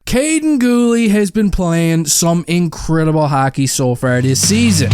Kaiden Ghule has been playing some incredible hockey so far this season.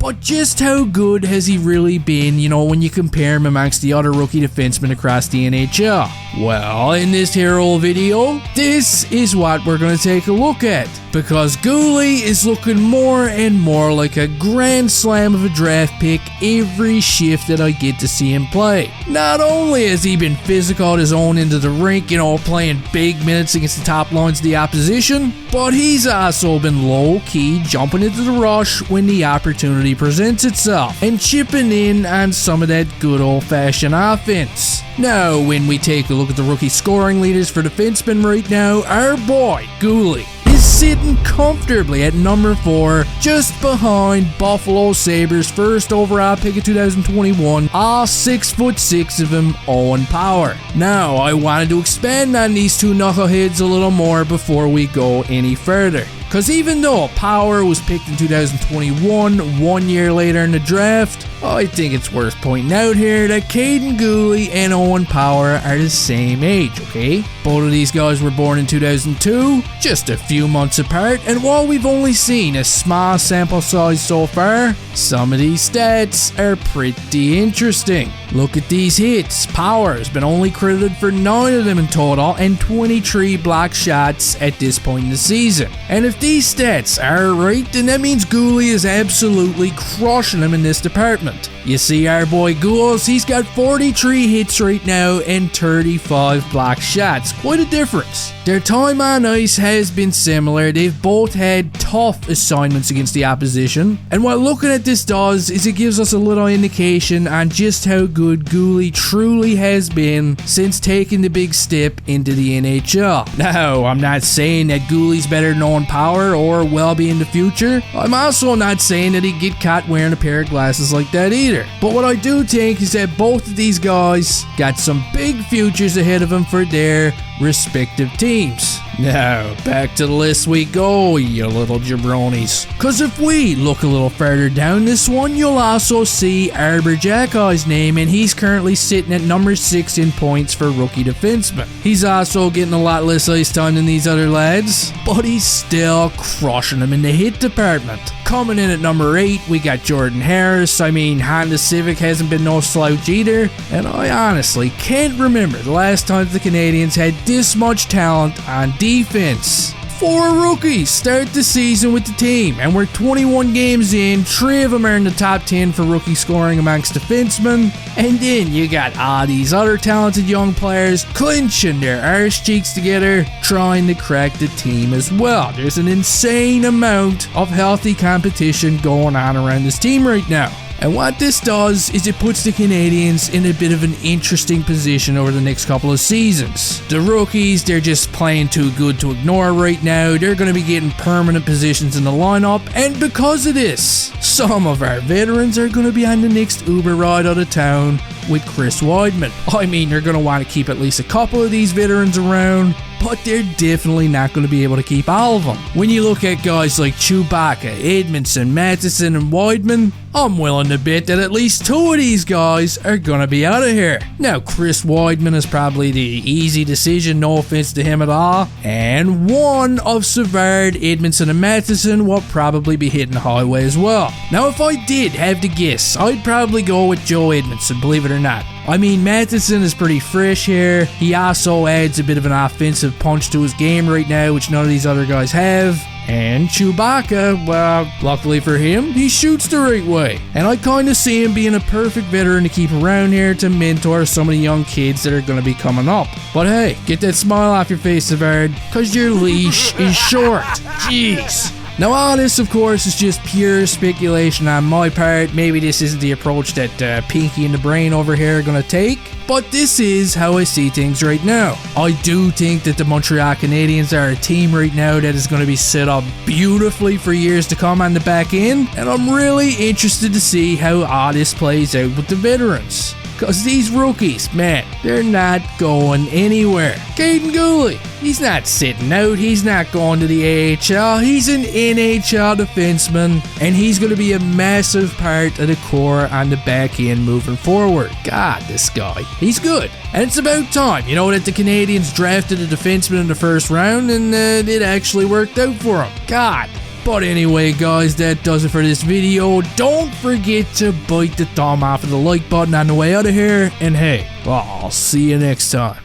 But just how good has he really been, when you compare him amongst the other rookie defensemen across the NHL? Well, in this hero video, this is what we're going to take a look at. Because Ghule is looking more and more like a grand slam of a draft pick every shift that I get to see him play. Not only has he been physical at his own end of the rink, playing big minutes against the top lines of the opposition, but he's also been low-key jumping into the rush when the opportunity presents itself, and chipping in on some of that good old-fashioned offense. Now, when we take a look at the rookie scoring leaders for defensemen right now, our boy, Ghule, is sitting comfortably at number 4, just behind Buffalo Sabres' first overall pick of 2021, all 6'6" of him, Owen Power. Now, I wanted to expand on these two knuckleheads a little more before we go any further. Because even though Power was picked in 2021, 1 year later in the draft, I think it's worth pointing out here that Kaiden Ghule and Owen Power are the same age, okay? Both of these guys were born in 2002, just a few months apart, and while we've only seen a small sample size so far, some of these stats are pretty interesting. Look at these hits. Power has been only credited for 9 of them in total and 23 block shots at this point in the season. And if these stats are right, then that means Ghule is absolutely crushing them in this department. You see our boy Ghule, he's got 43 hits right now and 35 block shots. Quite a difference. Their time on ice has been similar. They've both had tough assignments against the opposition. And what looking at this does is it gives us a little indication on just how good Ghule truly has been since taking the big step into the NHL. Now, I'm not saying that Ghule's better than Owen Power or will be in the future. I'm also not saying that he'd get caught wearing a pair of glasses like that either. But what I do think is that both of these guys got some big futures ahead of them for their respective teams. Now, back to the list we go, you little jabronis. Cause if we look a little further down this one, you'll also see Arber Xhekaj's name, and he's currently sitting at number 6 in points for rookie defenseman. He's also getting a lot less ice time than these other lads, but he's still crushing them in the hit department. Coming in at number 8, we got Jordan Harris. Honda Civic hasn't been no slouch either, and I honestly can't remember the last time the Canadiens had this much talent on defense. 4 rookies start the season with the team, and we're 21 games in, 3 of them are in the top 10 for rookie scoring amongst defensemen, and then you got all these other talented young players clinching their arse cheeks together, trying to crack the team as well. There's an insane amount of healthy competition going on around this team right now. And what this does is it puts the Canadiens in a bit of an interesting position over the next couple of seasons. The rookies, they're just playing too good to ignore right now. They're going to be getting permanent positions in the lineup, and because of this, some of our veterans are going to be on the next Uber ride out of town with Chris Weidman. They're going to want to keep at least a couple of these veterans around, but they're definitely not going to be able to keep all of them. When you look at guys like Chewbacca, Edmondson, Matheson, and Weidman, I'm willing to bet that at least 2 of these guys are going to be out of here. Now, Chris Weidman is probably the easy decision, no offense to him at all, and one of Savard, Edmondson, and Matheson will probably be hitting the highway as well. Now, if I did have to guess, I'd probably go with Joe Edmondson, believe it or not. Matheson is pretty fresh here. He also adds a bit of an offensive punch to his game right now, which none of these other guys have. And Chewbacca, well, luckily for him, he shoots the right way. And I kind of see him being a perfect veteran to keep around here to mentor some of the young kids that are going to be coming up. But hey, get that smile off your face, Savard, cause your leash is short. Jeez. Now all this, of course, is just pure speculation on my part. Maybe this isn't the approach that Pinky and the Brain over here are going to take, but this is how I see things right now. I do think that the Montreal Canadiens are a team right now that is going to be set up beautifully for years to come on the back end, and I'm really interested to see how all this plays out with the veterans. Because these rookies, man, they're not going anywhere. Kaiden Ghule, he's not sitting out. He's not going to the AHL. He's an NHL defenseman, and he's going to be a massive part of the core on the back end moving forward. God, this guy, he's good. And it's about time, that the Canadiens drafted a defenseman in the first round, and it actually worked out for him. God. But anyway, guys, that does it for this video. Don't forget to bite the thumb off of the like button on the way out of here. And hey, I'll see you next time.